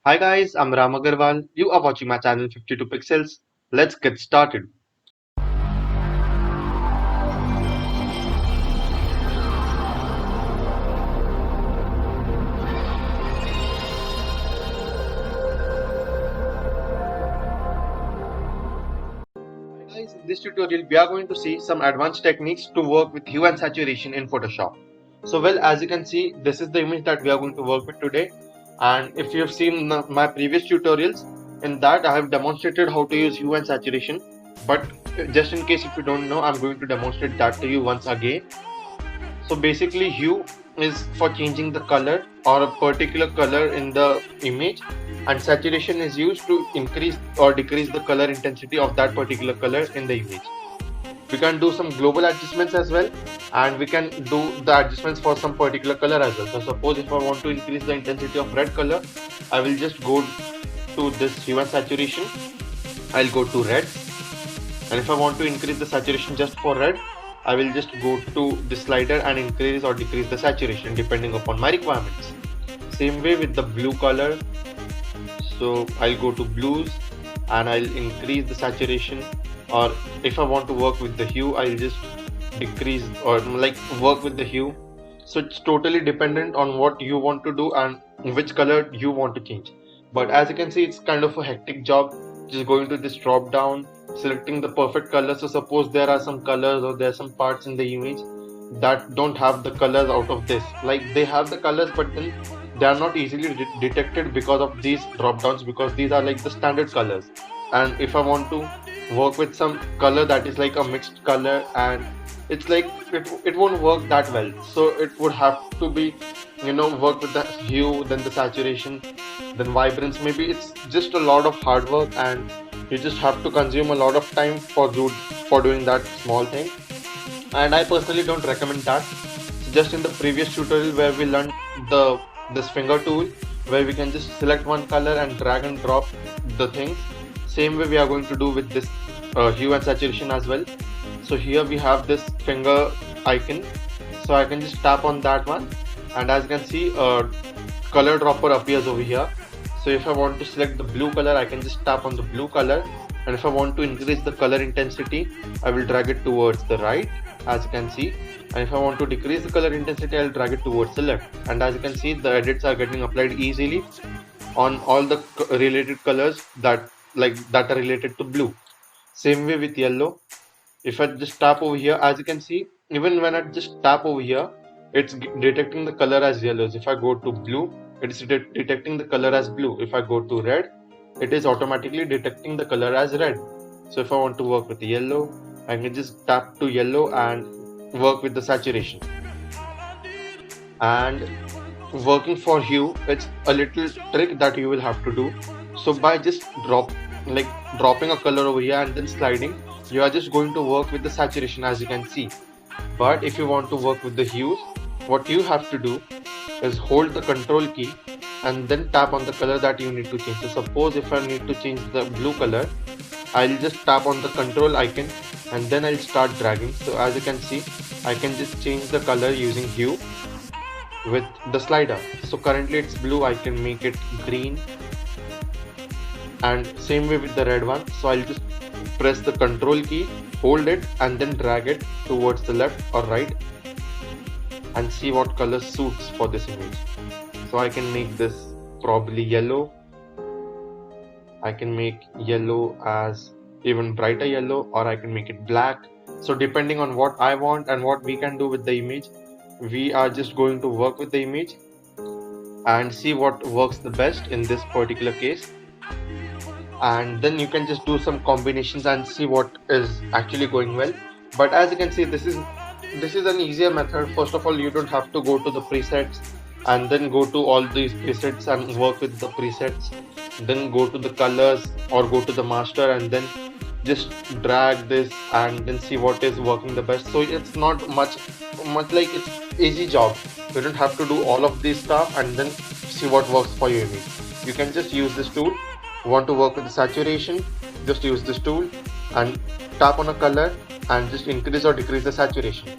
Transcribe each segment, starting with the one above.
Hi guys, I'm Ram Agarwal. You are watching my channel 52 Pixels. Let's get started. Hi guys, in this tutorial we are going to see some advanced techniques to work with hue and saturation in Photoshop. So well, as you can see, this is the image that we are going to work with today. And if you have seen my previous tutorials, in that I have demonstrated how to use hue and saturation. But just in case if you don't know, I'm going to demonstrate that to you once again. So basically hue is for changing the color or a particular color in the image, and saturation is used to increase or decrease the color intensity of that particular color in the image. We can do some global adjustments as well, and we can do the adjustments for some particular color as well. So suppose if I want to increase the intensity of red color, I will just go to this hue and saturation. I'll go to red, and if I want to increase the saturation just for red, I will just go to the slider and increase or decrease the saturation depending upon my requirements. Same way with the blue color. So I'll go to blues and I'll increase the saturation, or if I want to work with the hue, I'll just decrease or like work with the hue. So it's totally dependent on what you want to do and which color you want to change. But as you can see, it's kind of a hectic job. Just going to this drop down, selecting the perfect color. So suppose there are some colors or there are some parts in the image that don't have the colors out of this, like they have the colors but then they are not easily detected because of these drop downs, because these are like the standard colors. And if I want to work with some color that is like a mixed color, and it's like it won't work that well, so it would have to be, work with the hue, then the saturation, then vibrance. Maybe it's just a lot of hard work, and you just have to consume a lot of time for doing that small thing, and I personally don't recommend that. So just in the previous tutorial where we learned this finger tool, where we can just select one color and drag and drop the things, same way we are going to do with this hue and saturation as well. So here we have this finger icon, so I can just tap on that one, and as you can see, a color dropper appears over here. So if I want to select the blue color, I can just tap on the blue color, and if I want to increase the color intensity, I will drag it towards the right, as you can see, and if I want to decrease the color intensity, I'll drag it towards the left. And as you can see, the edits are getting applied easily on all the related colors that are related to blue. Same way with yellow. If I just tap over here, as you can see, even when I just tap over here, it's detecting the color as yellows. If I go to blue, it is detecting the color as blue. If I go to red, it is automatically detecting the color as red. So if I want to work with yellow, I can just tap to yellow and work with the saturation. And working for hue, it's a little trick that you will have to do. So by just dropping a color over here and then sliding, you are just going to work with the saturation, as you can see. But if you want to work with the hues, what you have to do is hold the control key and then tap on the color that you need to change. So suppose if I need to change the blue color, I'll just tap on the control icon and then I'll start dragging. So as you can see, I can just change the color using hue with the slider. So currently it's blue, I can make it green, and same way with the red one. So I'll just press the control key, hold it, and then drag it towards the left or right, and see what color suits for this image. So I can make this probably yellow. I can make yellow as even brighter yellow, or I can make it black. So depending on what I want and what we can do with the image, we are just going to work with the image and see what works the best in this particular case. And then you can just do some combinations and see what is actually going well. But as you can see, this is an easier method. First of all, you don't have to go to the presets and then go to all these presets and work with the presets, then go to the colors or go to the master and then just drag this and then see what is working the best. So it's not much like, it's easy job. You don't have to do all of this stuff and then see what works for your image. You can just use this tool. Want to work with the saturation, just use this tool and tap on a color and just increase or decrease the saturation.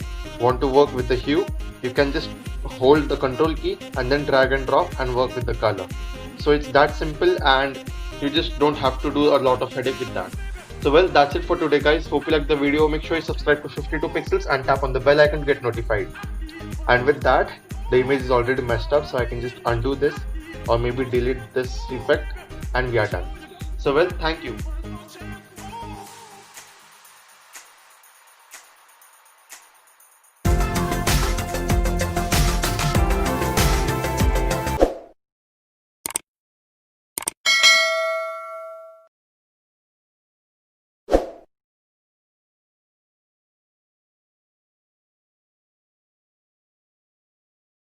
Want to work with the hue, you can just hold the control key and then drag and drop and work with the color. So it's that simple, and you just don't have to do a lot of headache with that. So well, that's it for today guys. Hope you like the video. Make sure you subscribe to 52 pixels and tap on the bell icon to get notified. And with that, the image is already messed up, so I can just undo this or maybe delete this effect, and we are done. So well, thank you.